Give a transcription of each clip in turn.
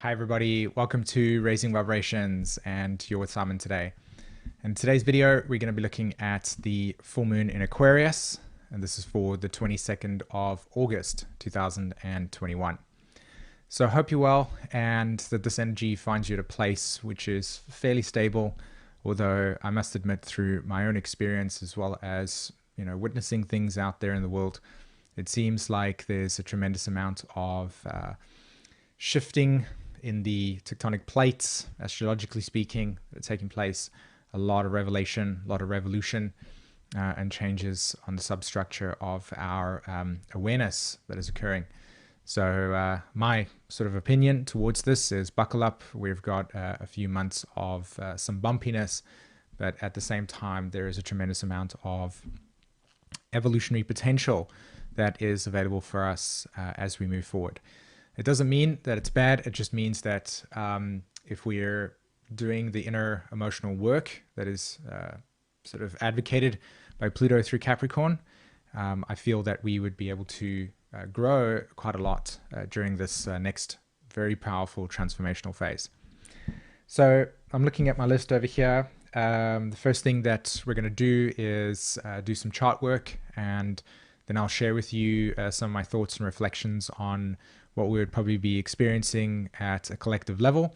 Hi everybody, welcome to Raising Vibrations, and you're with Simon today. In today's video, we're going to be looking at the full moon in Aquarius, and this is for the 22nd of August 2021. So I hope you're well and that this energy finds you at a place which is fairly stable, although I must admit through my own experience as well as witnessing things out there in the world, it seems like there's a tremendous amount of shifting in the tectonic plates, astrologically speaking, taking place. A lot of revelation, a lot of revolution, and changes on the substructure of our awareness that is occurring. So my sort of opinion towards this is buckle up. We've got a few months of some bumpiness, but at the same time, there is a tremendous amount of evolutionary potential that is available for us as we move forward. It doesn't mean that it's bad. It just means that if we're doing the inner emotional work that is sort of advocated by Pluto through Capricorn, I feel that we would be able to grow quite a lot during this next very powerful transformational phase. So I'm looking at my list over here. The first thing that we're going to do is do some chart work, and then I'll share with you some of my thoughts and reflections on what we would probably be experiencing at a collective level,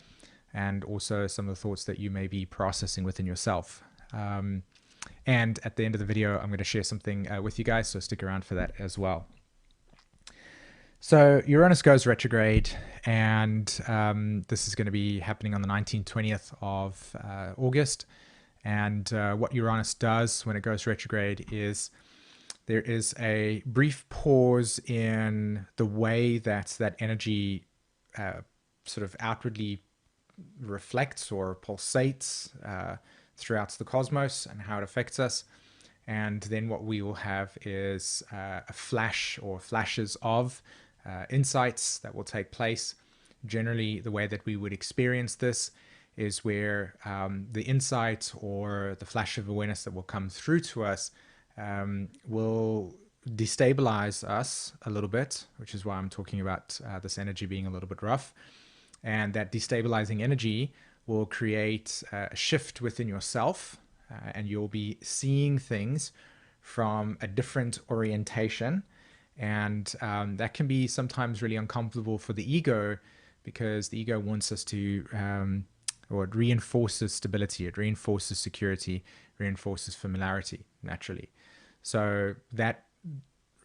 and also some of the thoughts that you may be processing within yourself. And at the end of the video, I'm going to share something with you guys, so stick around for that as well. So Uranus goes retrograde, and this is going to be happening on the 19th, 20th of August. And what Uranus does when it goes retrograde is there is a brief pause in the way that that energy sort of outwardly reflects or pulsates throughout the cosmos and how it affects us. And then what we will have is a flash or flashes of insights that will take place. Generally, the way that we would experience this is where the insight or the flash of awareness that will come through to us will destabilize us a little bit, which is why I'm talking about this energy being a little bit rough. And that destabilizing energy will create a shift within yourself, and you'll be seeing things from a different orientation. And that can be sometimes really uncomfortable for the ego, because the ego wants us to, or it reinforces stability, it reinforces security, reinforces familiarity naturally. So that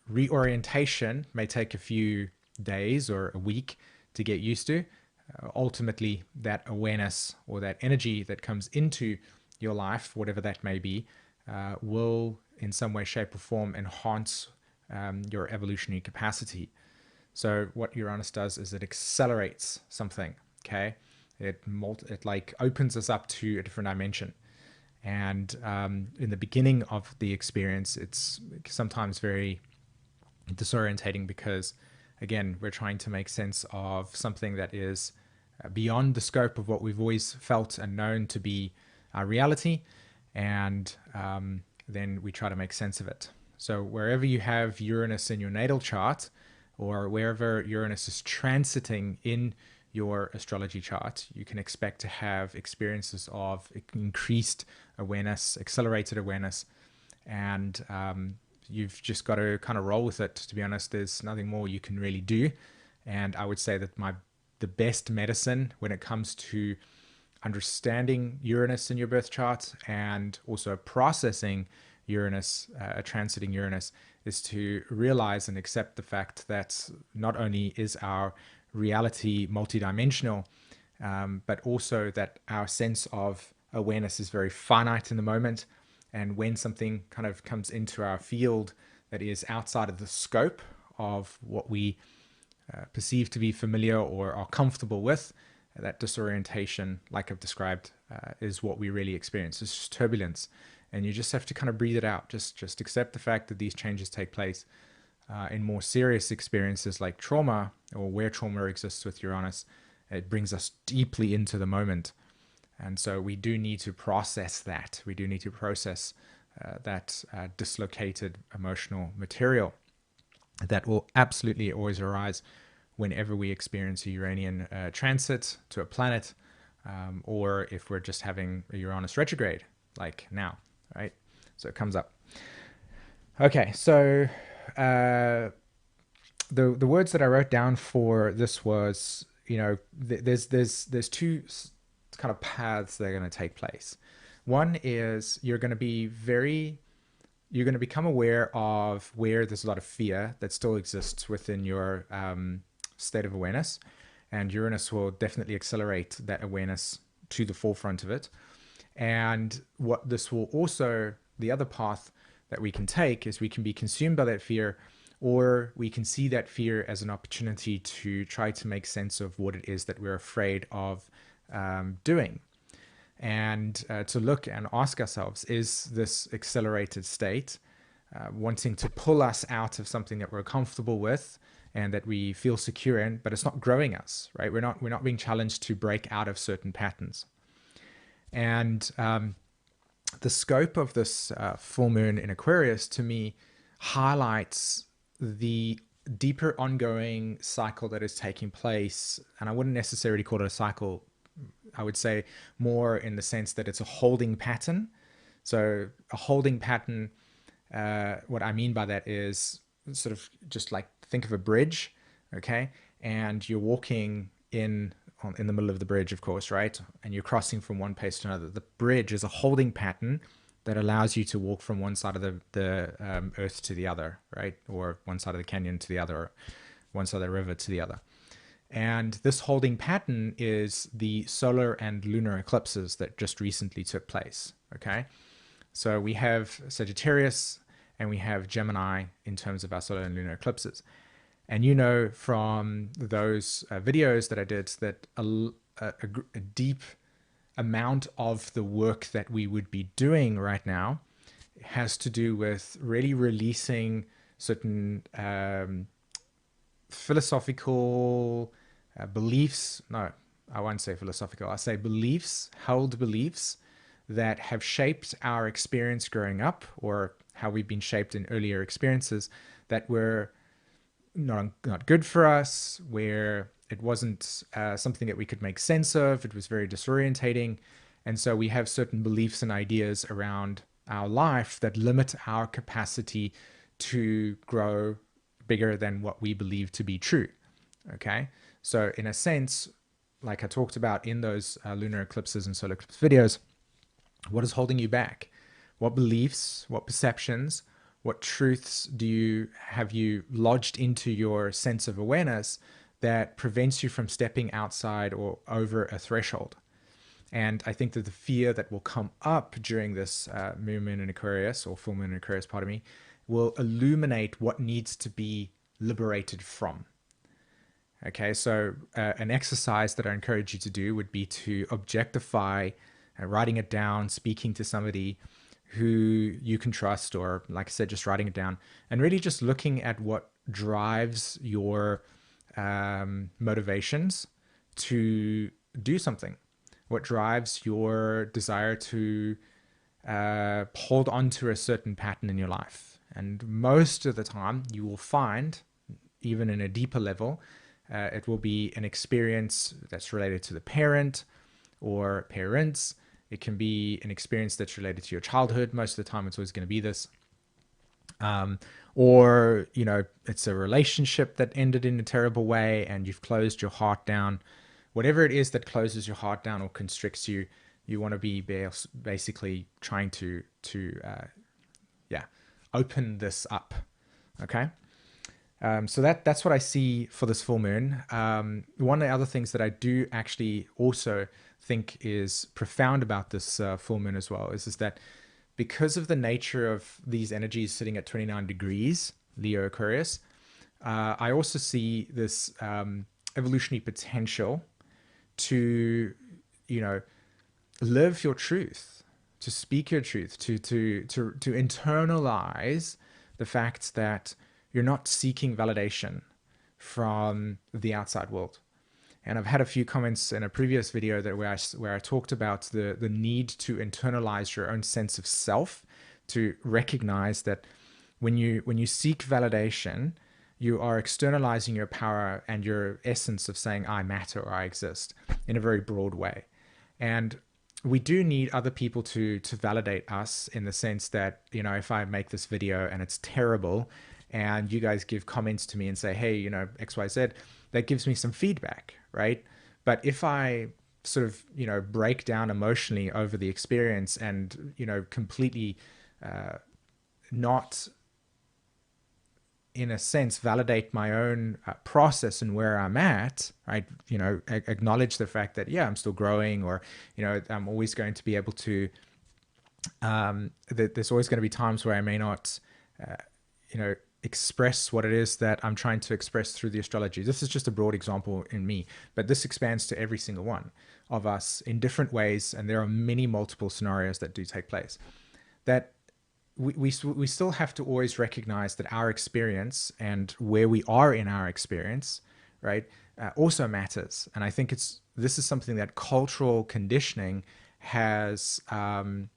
reorientation may take a few days or a week to get used to. Ultimately, that awareness or that energy that comes into your life, whatever that may be, will in some way, shape, or form enhance your evolutionary capacity. So what Uranus does is it accelerates something, okay? It like opens us up to a different dimension. And in the beginning of the experience, it's sometimes very disorientating because, again, we're trying to make sense of something that is beyond the scope of what we've always felt and known to be our reality. And then we try to make sense of it. So wherever you have Uranus in your natal chart, or wherever Uranus is transiting in your astrology chart, you can expect to have experiences of increased awareness, accelerated awareness, and you've just got to kind of roll with it. To be honest, there's nothing more you can really do. And I would say that the best medicine when it comes to understanding Uranus in your birth chart and also processing Uranus, transiting Uranus, is to realize and accept the fact that not only is our reality multidimensional, but also that our sense of awareness is very finite in the moment. And when something kind of comes into our field that is outside of the scope of what we perceive to be familiar or are comfortable with, that disorientation, like I've described, is what we really experience. It's just turbulence, and you just have to kind of breathe it out. Just accept the fact that these changes take place. In more serious experiences like trauma, or where trauma exists with Uranus, it brings us deeply into the moment. And so we do need to process that. We do need to process that dislocated emotional material that will absolutely always arise whenever we experience a Uranian transit to a planet, or if we're just having a Uranus retrograde, like now, right? So it comes up. Okay, so the words that I wrote down for this was, there's two kind of paths that are going to take place. One is you're going to become aware of where there's a lot of fear that still exists within your state of awareness, and Uranus will definitely accelerate that awareness to the forefront of it. And what this will also, the other path that we can take is we can be consumed by that fear, or we can see that fear as an opportunity to try to make sense of what it is that we're afraid of doing. And to look and ask ourselves, is this accelerated state wanting to pull us out of something that we're comfortable with and that we feel secure in, but it's not growing us, right? We're not being challenged to break out of certain patterns. And the scope of this full moon in Aquarius, to me, highlights the deeper ongoing cycle that is taking place. And I wouldn't necessarily call it a cycle. I would say more in the sense that it's a holding pattern. So a holding pattern, what I mean by that is sort of just like, think of a bridge, okay? And you're walking in the middle of the bridge, of course, right? And you're crossing from one place to another. The bridge is a holding pattern that allows you to walk from one side of the earth to the other, right? Or one side of the canyon to the other, or one side of the river to the other. And this holding pattern is the solar and lunar eclipses that just recently took place, okay? So we have Sagittarius and we have Gemini in terms of our solar and lunar eclipses. And you know from those videos that I did that a deep amount of the work that we would be doing right now has to do with really releasing certain philosophical beliefs. No, I won't say philosophical. I'll say beliefs, held beliefs that have shaped our experience growing up, or how we've been shaped in earlier experiences that were not good for us, where it wasn't something that we could make sense of. It was very disorientating. And so we have certain beliefs and ideas around our life that limit our capacity to grow bigger than what we believe to be true. Okay. So in a sense, like I talked about in those lunar eclipses and solar eclipse videos, what is holding you back? What beliefs, what perceptions, what truths have you lodged into your sense of awareness that prevents you from stepping outside or over a threshold? And I think that the fear that will come up during this new moon in Aquarius, or full moon in Aquarius, pardon me, will illuminate what needs to be liberated from. Okay, so an exercise that I encourage you to do would be to objectify, writing it down, speaking to somebody who you can trust, or like I said, just writing it down, and really just looking at what drives your motivations to do something, what drives your desire to hold on to a certain pattern in your life. And most of the time you will find, even in a deeper level, it will be an experience that's related to the parent or parents. It can be an experience that's related to your childhood. Most of the time, it's always going to be this. Or, it's a relationship that ended in a terrible way and you've closed your heart down. Whatever it is that closes your heart down or constricts you, you want to be basically trying to open this up. Okay. So that's what I see for this full moon. One of the other things that I do actually also think is profound about this full moon as well is that because of the nature of these energies sitting at 29 degrees, Leo Aquarius, I also see this evolutionary potential to, live your truth, to speak your truth, to internalize the fact that you're not seeking validation from the outside world. And I've had a few comments in a previous video where I talked about the need to internalize your own sense of self, to recognize that when you seek validation, you are externalizing your power and your essence of saying, I matter or I exist, in a very broad way. And we do need other people to validate us, in the sense that, you know, if I make this video and it's terrible and you guys give comments to me and say, hey, you know, XYZ, that gives me some feedback, right? But if I sort of, you know, break down emotionally over the experience and, you know, completely not, in a sense, validate my own process and where I'm at, right? You know, acknowledge the fact that, yeah, I'm still growing, or, you know, I'm always going to be able to, there's always going to be times where I may not, you know, express what it is that I'm trying to express through the astrology. This is just a broad example in me, but this expands to every single one of us in different ways. And there are many multiple scenarios that do take place. That we still have to always recognize that our experience and where we are in our experience, right, also matters. And I think this is something that cultural conditioning has sort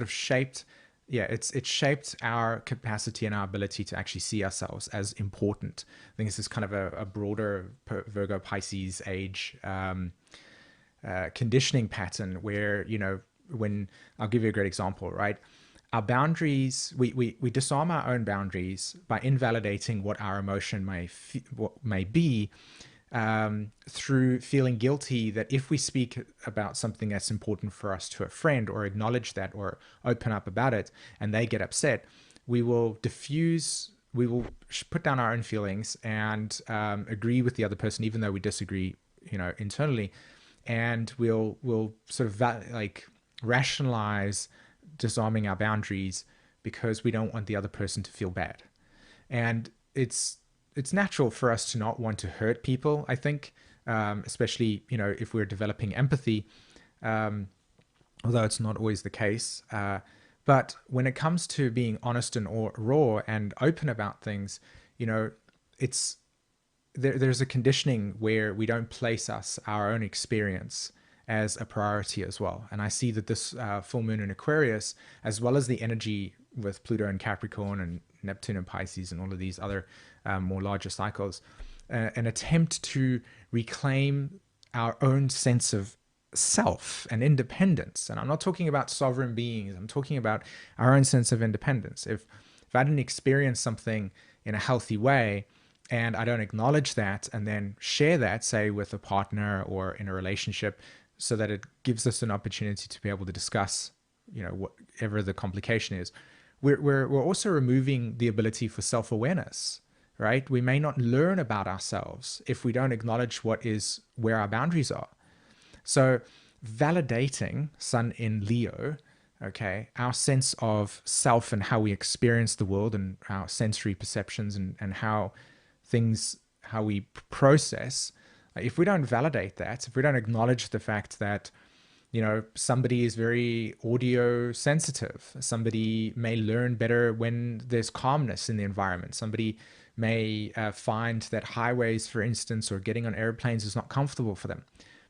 of shaped. Yeah, it's shaped our capacity and our ability to actually see ourselves as important. I think this is kind of a broader Virgo Pisces age conditioning pattern where, you know, when I'll give you a great example, right? Our boundaries, we disarm our own boundaries by invalidating what our emotion may be, through feeling guilty that if we speak about something that's important for us to a friend, or acknowledge that, or open up about it, and they get upset, we will put down our own feelings and agree with the other person, even though we disagree, you know, internally, and we'll sort of like rationalize disarming our boundaries because we don't want the other person to feel bad. And it's natural for us to not want to hurt people, I think, especially, you know, if we're developing empathy, although it's not always the case. But when it comes to being honest and raw and open about things, you know, there's a conditioning where we don't place our own experience as a priority as well. And I see that this full moon in Aquarius, as well as the energy with Pluto and Capricorn and Neptune and Pisces and all of these other more larger cycles, an attempt to reclaim our own sense of self and independence. And I'm not talking about sovereign beings. I'm talking about our own sense of independence. If I didn't experience something in a healthy way, and I don't acknowledge that and then share that, say, with a partner or in a relationship, so that it gives us an opportunity to be able to discuss, you know, whatever the complication is, we're also removing the ability for self-awareness, right? We may not learn about ourselves if we don't acknowledge where our boundaries are. So validating Sun in Leo, okay, our sense of self and how we experience the world and our sensory perceptions and how we process. If we don't validate that, if we don't acknowledge the fact that, you know, somebody is very audio sensitive, somebody may learn better when there's calmness in the environment, somebody may find that highways, for instance, or getting on airplanes is not comfortable for them.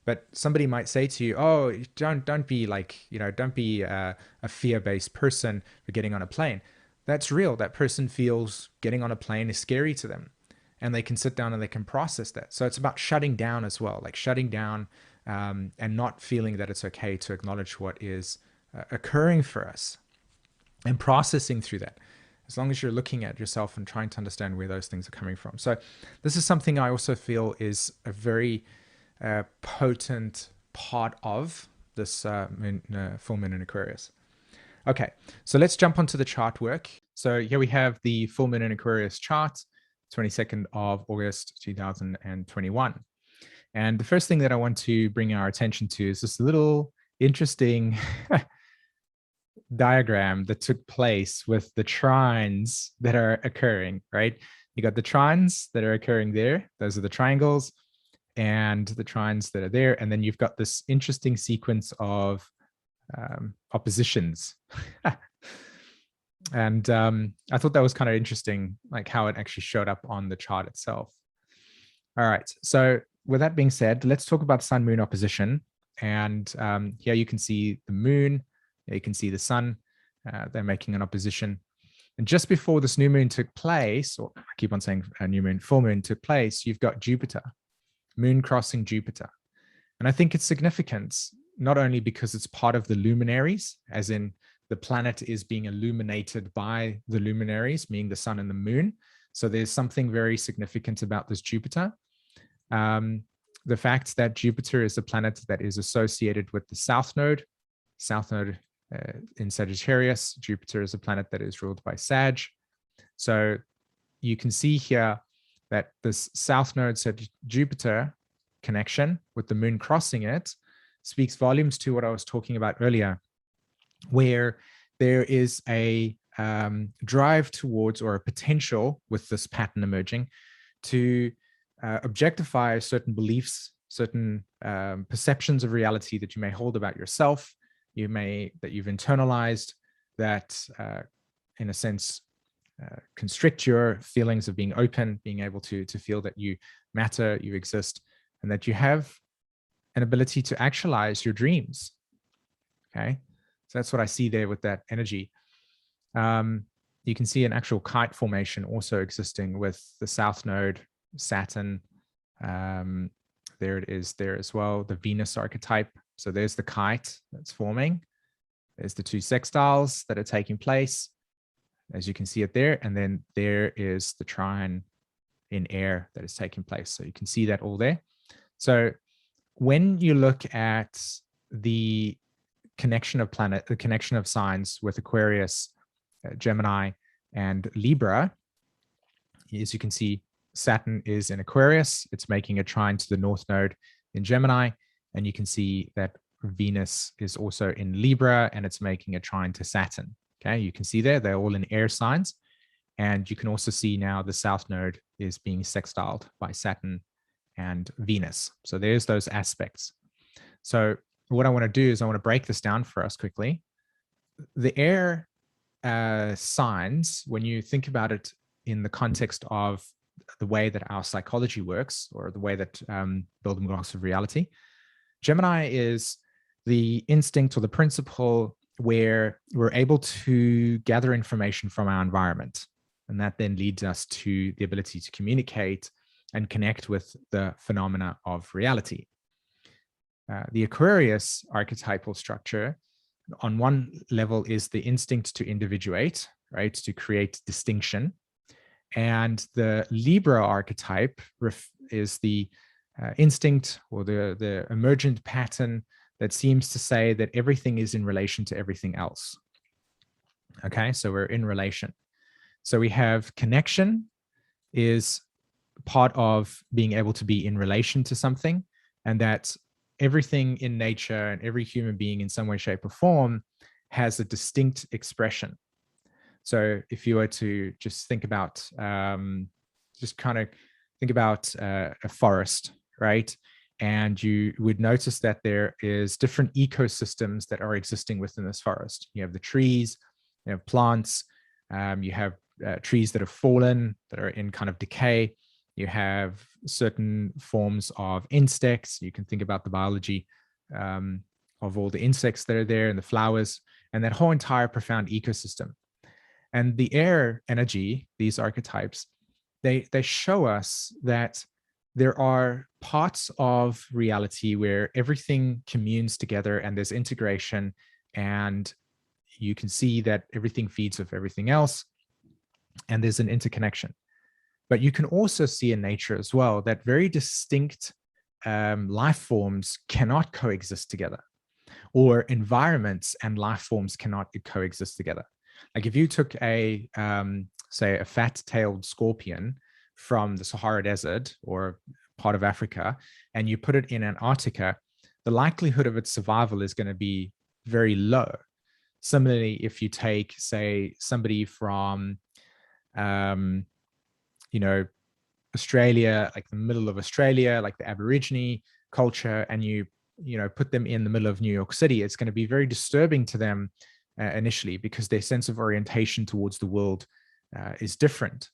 But somebody might say to you, oh, don't be like, you know, don't be a fear-based person for getting on a plane. That's real. That person feels getting on a plane is scary to them. And they can sit down and they can process that. So it's about shutting down as well, like shutting down and not feeling that it's okay to acknowledge what is occurring for us and processing through that, as long as you're looking at yourself and trying to understand where those things are coming from. So this is something I also feel is a very potent part of this full moon in Aquarius. Okay, so let's jump onto the chart work. So here we have the full moon in Aquarius chart, 22nd of August 2021. And the first thing that I want to bring our attention to is this little interesting diagram that took place with the trines that are occurring, right? You got the trines that are occurring there. Those are the triangles and the trines that are there. And then you've got this interesting sequence of oppositions. And I thought that was kind of interesting, like how it actually showed up on the chart itself. All right. So with that being said, let's talk about sun-moon opposition. And here you can see the moon. You can see the sun. They're making an opposition. And just before this new moon took place, or I keep on saying new moon, full moon took place, you've got Jupiter, moon crossing Jupiter. And I think it's significant, not only because it's part of the luminaries, as in the planet is being illuminated by the luminaries, meaning the sun and the moon. So there's something very significant about this Jupiter. The fact that Jupiter is a planet that is associated with the South Node in Sagittarius. Jupiter is a planet that is ruled by Sag. So you can see here that this South Node Jupiter connection with the moon crossing it speaks volumes to what I was talking about earlier, where there is a drive towards, or a potential with this pattern emerging, to objectify certain beliefs, certain perceptions of reality that you may hold about yourself, that you've internalized, that in a sense constrict your feelings of being open, being able to feel that you matter, you exist, and that you have an ability to actualize your dreams. Okay, so that's what I see there with that energy. You can see an actual kite formation also existing with the South Node, Saturn. There it is there as well, the Venus archetype. So there's the kite that's forming. There's the two sextiles that are taking place, as you can see it there. And then there is the trine in air that is taking place. So you can see that all there. So when you look at the connection of the connection of signs with Aquarius, Gemini, and Libra, as you can see, Saturn is in Aquarius. It's making a trine to the North Node in Gemini. And you can see that Venus is also in Libra, and it's making a trine to Saturn. Okay, you can see there, they're all in air signs. And you can also see now the South Node is being sextiled by Saturn and Venus. So there's those aspects. So what I want to do is I want to break this down for us quickly. The air signs, when you think about it in the context of the way that our psychology works, or the way that building blocks of reality, Gemini is the instinct or the principle where we're able to gather information from our environment. And that then leads us to the ability to communicate and connect with the phenomena of reality. The Aquarius archetypal structure, on one level, is the instinct to individuate, right, to create distinction. And the Libra archetype is the instinct, or the emergent pattern that seems to say that everything is in relation to everything else. Okay, so we're in relation. So we have connection is part of being able to be in relation to something, and that everything in nature and every human being in some way, shape, or form has a distinct expression. So if you were to just think about, just kind of think about a forest, right? And you would notice that there is different ecosystems that are existing within this forest. You have the trees, you have plants, you have trees that have fallen, that are in kind of decay. You have certain forms of insects. You can think about the biology of all the insects that are there, and the flowers, and that whole entire profound ecosystem. And the air energy, these archetypes, they show us that there are parts of reality where everything communes together and there's integration, and you can see that everything feeds off everything else, and there's an interconnection. But you can also see in nature as well that very distinct life forms cannot coexist together, or environments and life forms cannot coexist together. Like if you took a, say, a fat-tailed scorpion from the Sahara Desert or part of Africa, and you put it in Antarctica, the likelihood of its survival is going to be very low. Similarly, if you take, say, somebody from, Australia, like the middle of Australia, like the Aborigine culture, and you put them in the middle of New York City, it's going to be very disturbing to them initially, because their sense of orientation towards the world is different.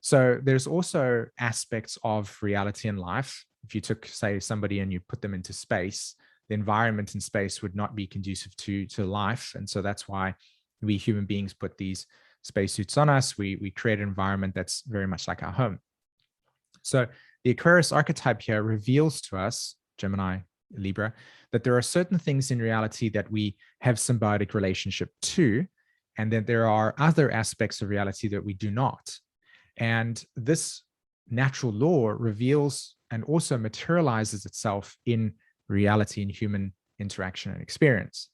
So there's also aspects of reality in life. If you took, say, somebody and you put them into space, the environment in space would not be conducive to life. And so that's why we human beings put these spacesuits on us, we create an environment that's very much like our home. So the Aquarius archetype here reveals to us, Gemini, Libra, that there are certain things in reality that we have symbiotic relationship to, and that there are other aspects of reality that we do not. And this natural law reveals and also materializes itself in reality, in human interaction and experience.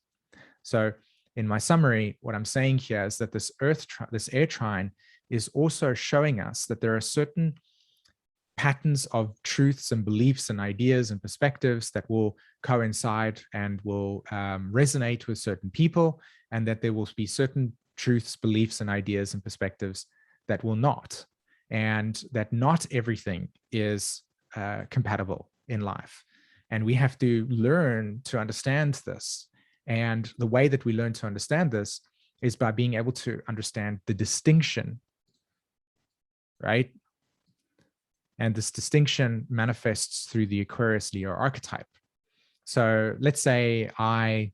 So in my summary, what I'm saying here is that this air trine is also showing us that there are certain patterns of truths and beliefs and ideas and perspectives that will coincide and will resonate with certain people, and that there will be certain truths, beliefs, and ideas and perspectives that will not, and that not everything is compatible in life. And we have to learn to understand this. And the way that we learn to understand this is by being able to understand the distinction, right? And this distinction manifests through the Aquarius Leo archetype. So let's say I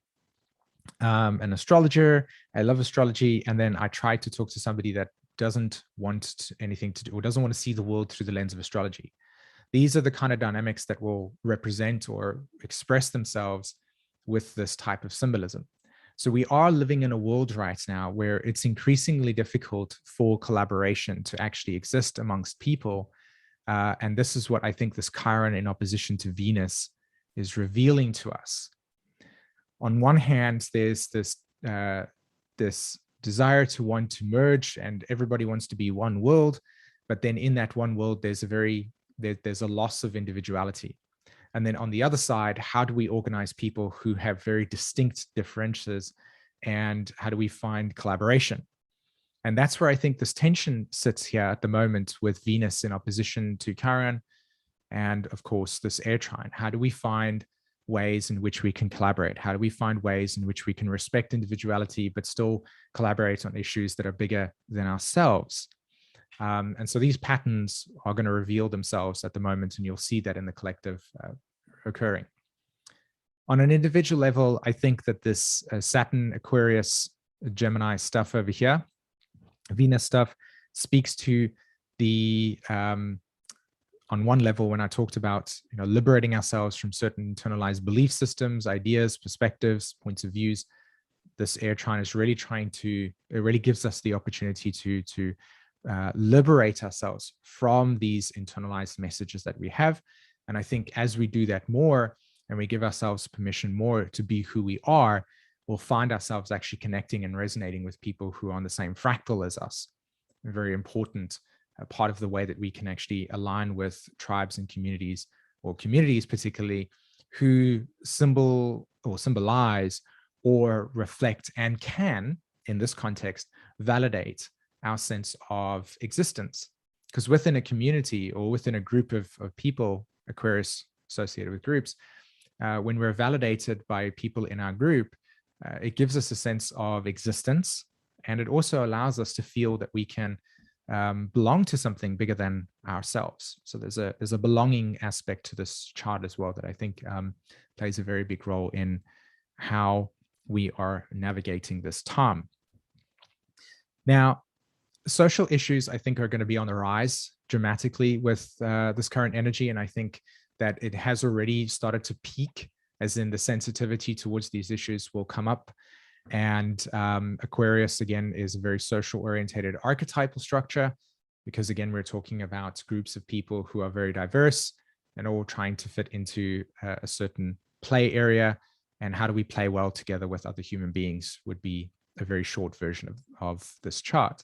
am an astrologer, I love astrology, and then I try to talk to somebody that doesn't want anything to do, or doesn't want to see the world through the lens of astrology. These are the kind of dynamics that will represent or express themselves with this type of symbolism. So we are living in a world right now where it's increasingly difficult for collaboration to actually exist amongst people. And this is what I think this Chiron in opposition to Venus is revealing to us. On one hand, there's this desire to want to merge, and everybody wants to be one world. But then in that one world, there's a loss of individuality. And then on the other side, how do we organize people who have very distinct differences, and how do we find collaboration? And that's where I think this tension sits here at the moment, with Venus in opposition to Chiron, and of course this air trine. How do we find ways in which we can collaborate? How do we find ways in which we can respect individuality but still collaborate on issues that are bigger than ourselves? And so these patterns are going to reveal themselves at the moment, and you'll see that in the collective occurring. On an individual level, I think that this Saturn, Aquarius, Gemini stuff over here, Venus stuff, speaks to the, on one level, when I talked about liberating ourselves from certain internalized belief systems, ideas, perspectives, points of views, this air trine is really it really gives us the opportunity to liberate ourselves from these internalized messages that we have. And I think as we do that more, and we give ourselves permission more to be who we are, we'll find ourselves actually connecting and resonating with people who are on the same fractal as us. A very important part of the way that we can actually align with tribes and communities, or communities particularly, who symbolize or reflect and can, in this context, validate our sense of existence. Because within a community or within a group of people, Aquarius associated with groups, when we're validated by people in our group, it gives us a sense of existence, and it also allows us to feel that we can belong to something bigger than ourselves. So there's a belonging aspect to this chart as well that I think plays a very big role in how we are navigating this time. Now, social issues, I think, are going to be on the rise dramatically with this current energy, and I think that it has already started to peak, as in the sensitivity towards these issues will come up. And Aquarius, again, is a very social orientated archetypal structure, because again, we're talking about groups of people who are very diverse and all trying to fit into a certain play area. And how do we play well together with other human beings would be a very short version of this chart.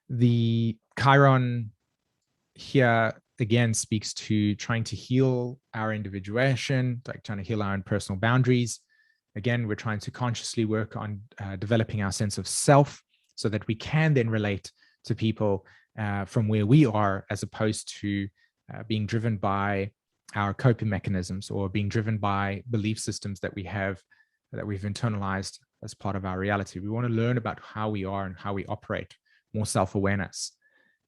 The Chiron here again speaks to trying to heal our individuation, like trying to heal our own personal boundaries. Again, we're trying to consciously work on developing our sense of self, so that we can then relate to people from where we are, as opposed to being driven by our coping mechanisms, or being driven by belief systems that we have, that we've internalized as part of our reality. We want to learn about how we are and how we operate, more self-awareness.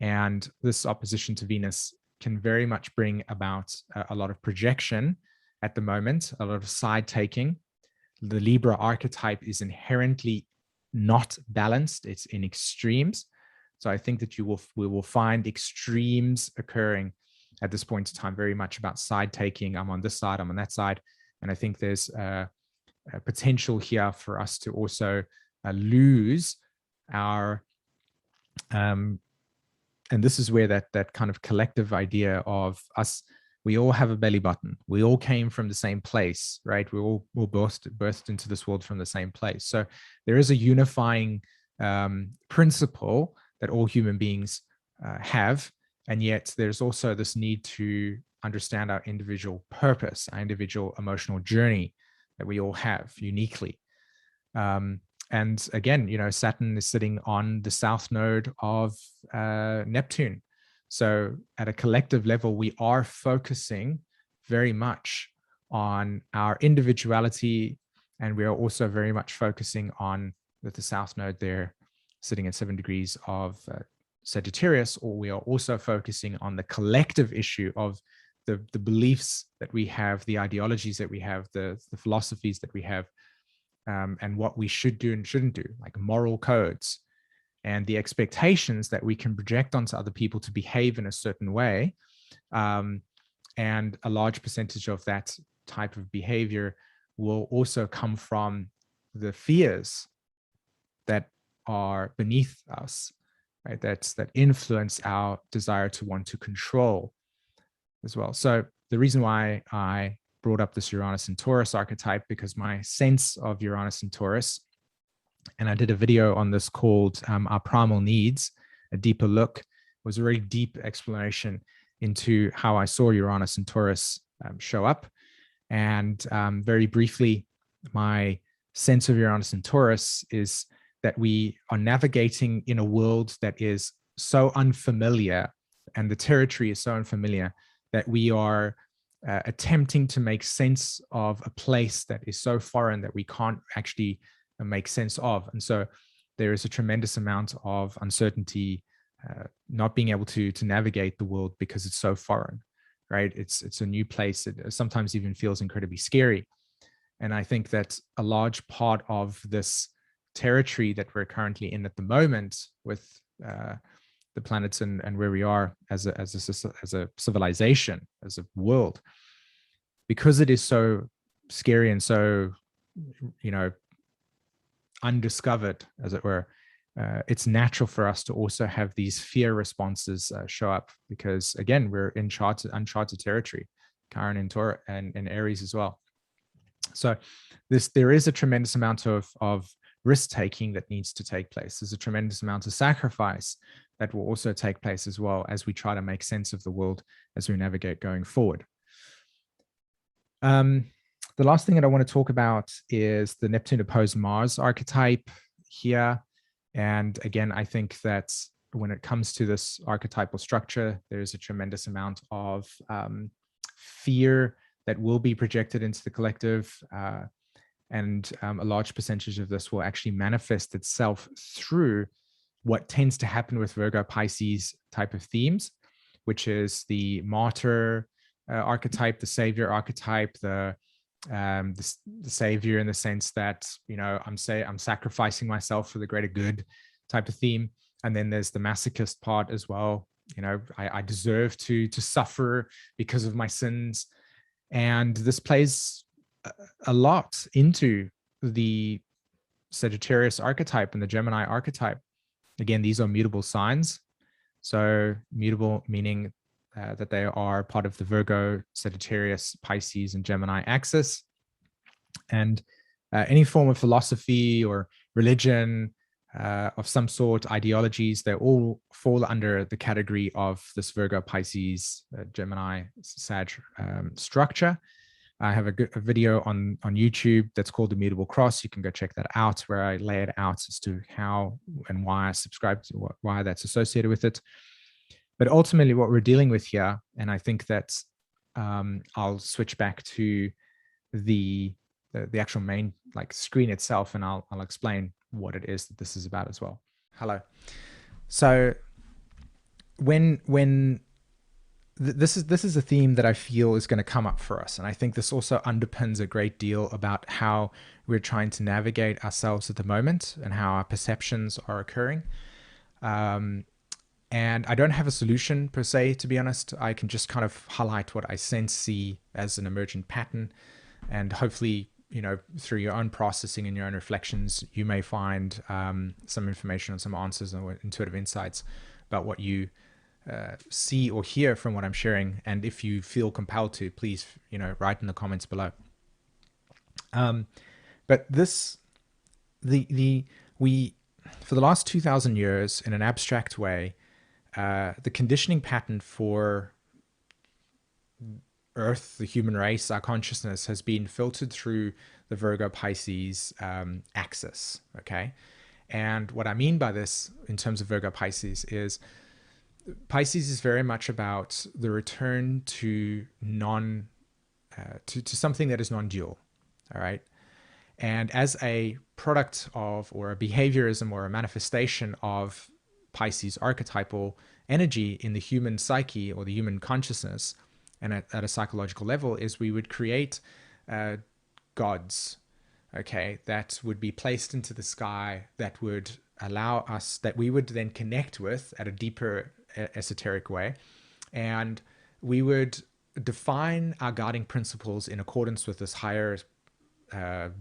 And this opposition to Venus can very much bring about a lot of projection at the moment, a lot of side taking. The Libra archetype is inherently not balanced. It's in extremes. So I think that we will find extremes occurring at this point in time, very much about side taking. I'm on this side, I'm on that side. And I think there's a potential here for us to also lose our, and this is where that kind of collective idea of us, we all have a belly button. We all came from the same place, right? We all birthed into this world from the same place. So there is a unifying principle that all human beings have. And yet there's also this need to understand our individual purpose, our individual emotional journey that we all have uniquely. And again, Saturn is sitting on the south node of Neptune. So at a collective level, we are focusing very much on our individuality, and we are also very much focusing on, with the south node there sitting at 7 degrees of Sagittarius, or we are also focusing on the collective issue of the beliefs that we have, the ideologies that we have, the philosophies that we have, and what we should do and shouldn't do, like moral codes, and the expectations that we can project onto other people to behave in a certain way. And a large percentage of that type of behavior will also come from the fears that are beneath us, right? That influence our desire to want to control as well. So the reason why I brought up this Uranus and Taurus archetype, because my sense of Uranus and Taurus, and I did a video on this called Our Primal Needs, a deeper look, was a very deep exploration into how I saw Uranus and Taurus show up. And very briefly, my sense of Uranus and Taurus is that we are navigating in a world that is so unfamiliar, and the territory is so unfamiliar, that we are attempting to make sense of a place that is so foreign that we can't actually make sense of. And so there is a tremendous amount of uncertainty, not being able to navigate the world because it's so foreign, right? It's a new place. It sometimes even feels incredibly scary. And I think that a large part of this territory that we're currently in at the moment, with the planets and where we are as a civilization, as a world, because it is so scary and so undiscovered, as it were, it's natural for us to also have these fear responses show up, because again, we're in uncharted territory, Chiron and Taurus and Aries as well. So there is a tremendous amount of risk taking that needs to take place. There's a tremendous amount of sacrifice that will also take place as well, as we try to make sense of the world as we navigate going forward. The last thing that I want to talk about is the Neptune opposed Mars archetype here. And again, I think that when it comes to this archetypal structure, there's a tremendous amount of fear that will be projected into the collective. And a large percentage of this will actually manifest itself through what tends to happen with Virgo Pisces type of themes, which is the martyr archetype, the savior archetype, the savior in the sense that, I'm sacrificing myself for the greater good type of theme. And then there's the masochist part as well. I deserve to suffer because of my sins. And this plays a lot into the Sagittarius archetype and the Gemini archetype. Again, these are mutable signs. So mutable meaning that they are part of the Virgo, Sagittarius, Pisces, and Gemini axis. And any form of philosophy or religion of some sort, ideologies, they all fall under the category of this Virgo, Pisces, Gemini, Sag structure. I have a video on YouTube that's called The Mutable Cross. You can go check that out, where I lay it out as to how and why I subscribe to why that's associated with it. But ultimately what we're dealing with here, and I think that I'll switch back to the actual main screen itself, and I'll explain what it is that this is about as well. Hello. So when this is a theme that I feel is going to come up for us, and I think this also underpins a great deal about how we're trying to navigate ourselves at the moment and how our perceptions are occurring. And I don't have a solution per se, to be honest. I can just kind of highlight what I sense, see as an emergent pattern, and hopefully, through your own processing and your own reflections, you may find some information and some answers or intuitive insights about what you see or hear from what I'm sharing. And if you feel compelled to, please, write in the comments below. But we, for the last 2,000 years, in an abstract way, the conditioning pattern for Earth, the human race, our consciousness has been filtered through the Virgo Pisces axis. Okay. And what I mean by this in terms of Virgo Pisces is Pisces is very much about the return to to something that is non-dual. All right. And as a product of, or a behaviorism or a manifestation of Pisces archetypal energy in the human psyche or the human consciousness, and at a psychological level, is we would create gods, okay, that would be placed into the sky, that would allow us, that we would then connect with at a deeper esoteric way, and we would define our guiding principles in accordance with this higher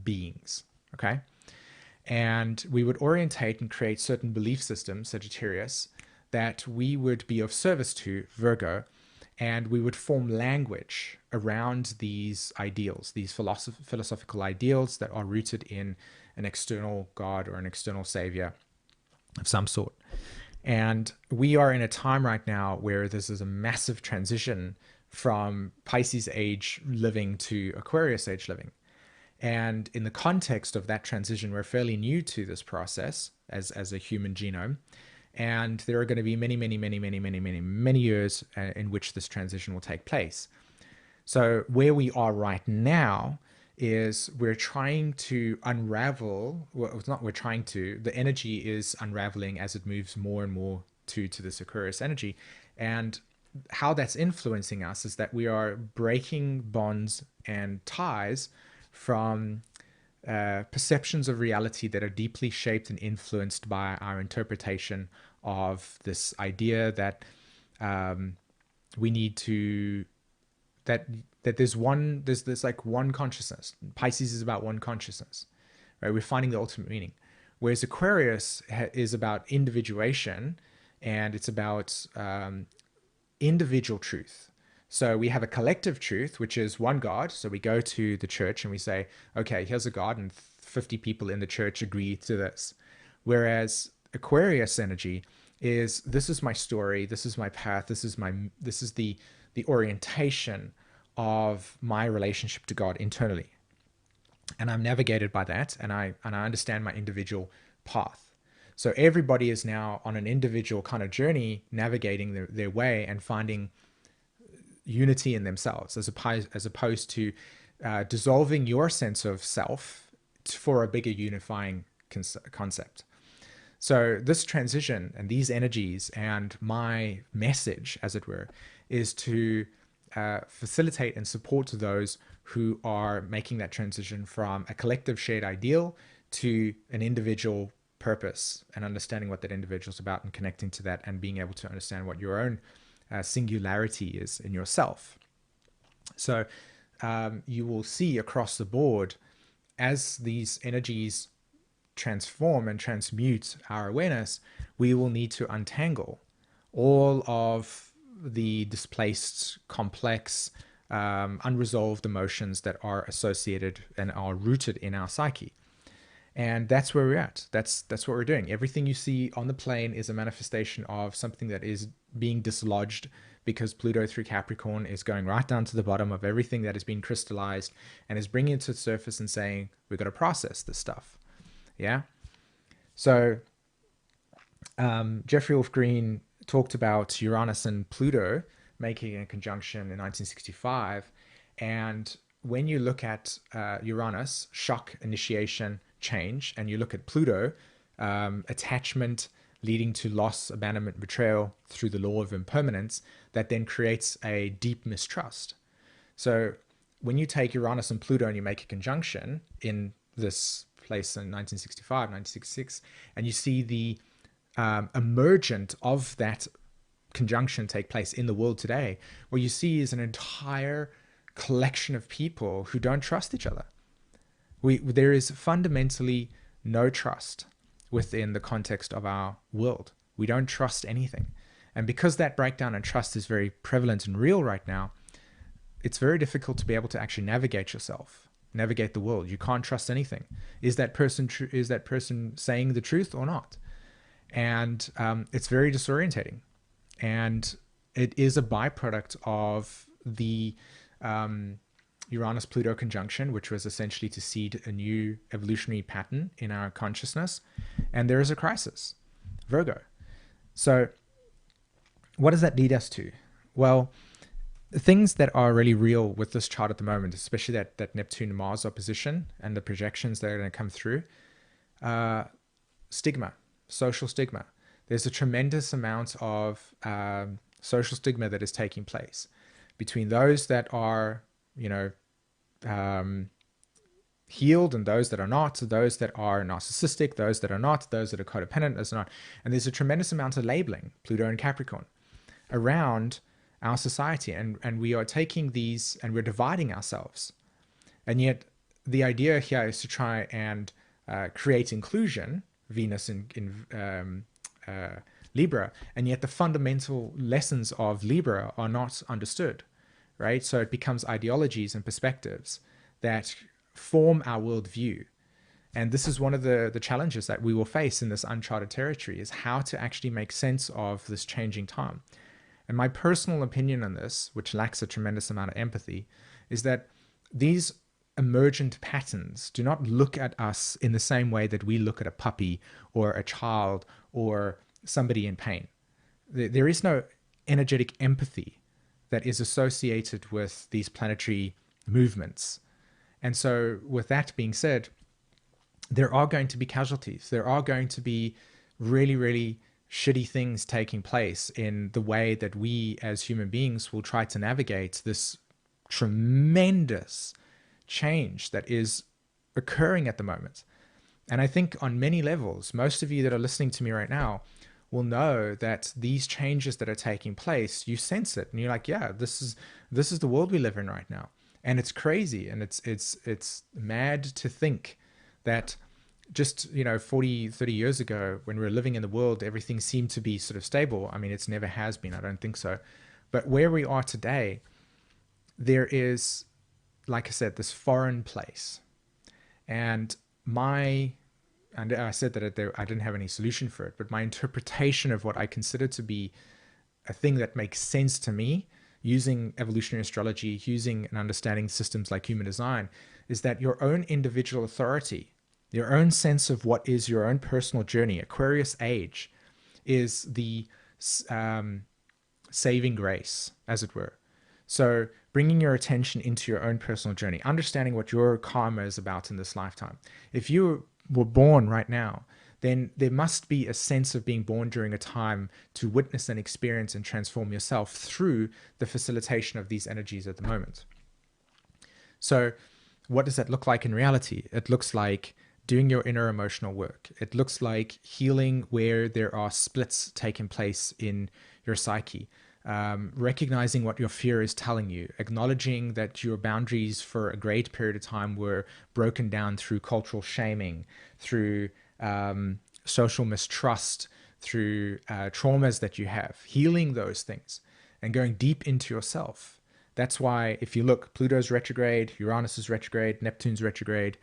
beings, okay? And we would orientate and create certain belief systems, Sagittarius, that we would be of service to, Virgo, and we would form language around these ideals, these philosophical ideals that are rooted in an external God or an external savior of some sort. And we are in a time right now where this is a massive transition from Pisces age living to Aquarius age living. And in the context of that transition, we're fairly new to this process as a human genome. And there are going to be many years in which this transition will take place. So where we are right now is we're trying to unravel, well, it's not we're trying to, the energy is unraveling as it moves more and more to this Aquarius energy. And how that's influencing us is that we are breaking bonds and ties from perceptions of reality that are deeply shaped and influenced by our interpretation of this idea that we need to, that there's like one consciousness. Pisces is about one consciousness, right? We're finding the ultimate meaning. Whereas Aquarius is about individuation, and it's about individual truth. So we have a collective truth, which is one God. So we go to the church and we say, okay, here's a God, and 50 people in the church agree to this. Whereas Aquarius energy is, this is my story, this is my path, this is the orientation of my relationship to God internally. And I'm navigated by that, and I understand my individual path. So everybody is now on an individual kind of journey, navigating their way and finding unity in themselves, as opposed to dissolving your sense of self for a bigger unifying concept. So this transition and these energies, and my message, as it were, is to facilitate and support those who are making that transition from a collective shared ideal to an individual purpose, and understanding what that individual is about and connecting to that, and being able to understand what your own singularity is in yourself. So you will see across the board, as these energies transform and transmute our awareness, we will need to untangle all of the displaced, complex, unresolved emotions that are associated and are rooted in our psyche. And that's where we're at. That's what we're doing. Everything you see on the plane is a manifestation of something that is being dislodged, because Pluto through Capricorn is going right down to the bottom of everything that has been crystallized and is bringing it to the surface and saying, we've got to process this stuff. Yeah. So Jeffrey Wolf Green talked about Uranus and Pluto making a conjunction in 1965. And when you look at Uranus, shock, initiation, change, and you look at Pluto, attachment, leading to loss, abandonment, betrayal through the law of impermanence that then creates a deep mistrust. So when you take Uranus and Pluto and you make a conjunction in this place in 1965, 1966, and you see the emergent of that conjunction take place in the world today, what you see is an entire collection of people who don't trust each other. There is fundamentally no trust within the context of our world. We don't trust anything. And because that breakdown in trust is very prevalent and real right now, it's very difficult to be able to actually navigate yourself, navigate the world. You can't trust anything. Is that person saying the truth or not? And it's very disorientating. And it is a byproduct of the Uranus-Pluto conjunction, which was essentially to seed a new evolutionary pattern in our consciousness. And there is a crisis, Virgo. So what does that lead us to? Well, the things that are really real with this chart at the moment, especially that Neptune-Mars opposition and the projections that are going to come through, stigma, social stigma. There's a tremendous amount of social stigma that is taking place between those that are, healed and those that are not, those that are narcissistic, those that are not, those that are codependent, those that are not. And there's a tremendous amount of labeling, Pluto and Capricorn, around our society. And we are taking these and we're dividing ourselves. And yet the idea here is to try and create inclusion, Venus in Libra, and yet the fundamental lessons of Libra are not understood, right? So it becomes ideologies and perspectives that form our worldview. And this is one of the challenges that we will face in this uncharted territory, is how to actually make sense of this changing time. And my personal opinion on this, which lacks a tremendous amount of empathy, is that these emergent patterns do not look at us in the same way that we look at a puppy or a child or somebody in pain. There is no energetic empathy that is associated with these planetary movements. And so with that being said, there are going to be casualties. There are going to be really, really shitty things taking place in the way that we as human beings will try to navigate this tremendous change that is occurring at the moment. And I think on many levels, most of you that are listening to me right now will know that these changes that are taking place, you sense it and you're like, yeah, this is the world we live in right now. And it's crazy, and it's mad to think that just 40, 30 years ago, when we were living in the world, everything seemed to be sort of stable. I mean, it's never has been, I don't think so. But where we are today, there is, like I said, this foreign place. And I said that I didn't have any solution for it, but my interpretation of what I consider to be a thing that makes sense to me, using evolutionary astrology, using and understanding systems like human design, is that your own individual authority, your own sense of what is your own personal journey, Aquarius age, is the saving grace, as it were. So bringing your attention into your own personal journey, understanding what your karma is about in this lifetime. If you were born right now, then there must be a sense of being born during a time to witness and experience and transform yourself through the facilitation of these energies at the moment. So what does that look like in reality? It looks like doing your inner emotional work. It looks like healing where there are splits taking place in your psyche. Recognizing what your fear is telling you, acknowledging that your boundaries for a great period of time were broken down through cultural shaming, through social mistrust, through traumas that you have, healing those things and going deep into yourself. That's why if you look, Pluto's retrograde, Uranus is retrograde, Neptune's retrograde,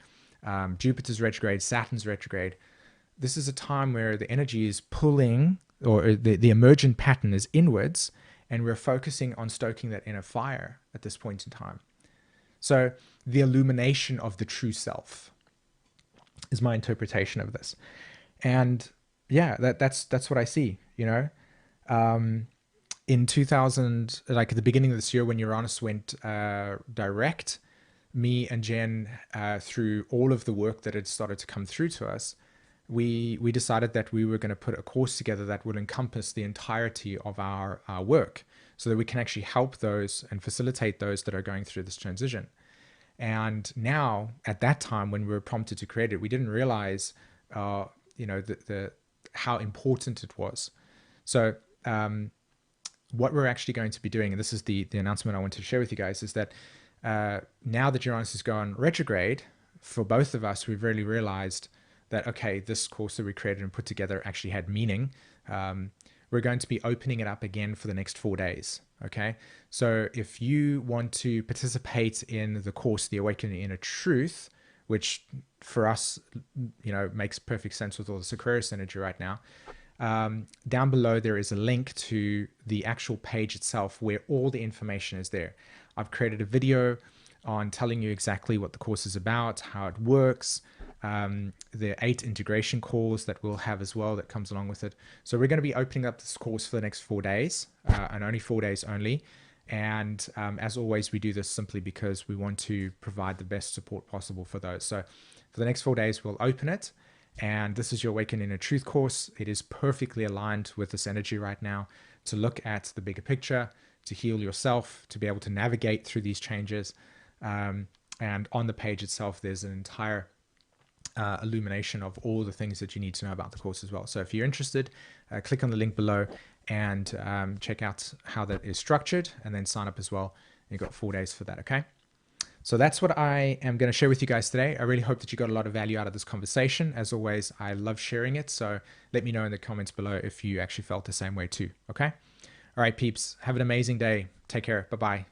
Jupiter's retrograde, Saturn's retrograde. This is a time where the energy is pulling, or the emergent pattern is inwards, and we're focusing on stoking that inner fire at this point in time. So the illumination of the true self is my interpretation of this. And yeah, that's what I see, in 2000, like at the beginning of this year, when Uranus went direct, me and Jen, through all of the work that had started to come through to us, we decided that we were going to put a course together that would encompass the entirety of our work, so that we can actually help those and facilitate those that are going through this transition. And now, at that time, when we were prompted to create it, we didn't realize, the how important it was. So, what we're actually going to be doing, and this is the announcement I wanted to share with you guys, is that now that Uranus has gone retrograde, for both of us, we've really realized that, okay, this course that we created and put together actually had meaning. We're going to be opening it up again for the next 4 days. Okay. So if you want to participate in the course, the Awaken Your Inner Truth, which for us, makes perfect sense with all this Aquarius energy right now, down below there is a link to the actual page itself where all the information is there. I've created a video on telling you exactly what the course is about, how it works, the 8 integration calls that we'll have as well that comes along with it. So we're going to be opening up this course for the next 4 days, and only 4 days only. And as always, we do this simply because we want to provide the best support possible for those. So for the next 4 days, we'll open it. And this is your Awaken Inner Truth course. It is perfectly aligned with this energy right now to look at the bigger picture, to heal yourself, to be able to navigate through these changes. And on the page itself, there's an entire illumination of all the things that you need to know about the course as well. So if you're interested, click on the link below and check out how that is structured, and then sign up as well. You've got 4 days for that. Okay. So that's what I am going to share with you guys today. I really hope that you got a lot of value out of this conversation. As always, I love sharing it. So let me know in the comments below if you actually felt the same way too. Okay. All right, peeps, have an amazing day. Take care. Bye-bye.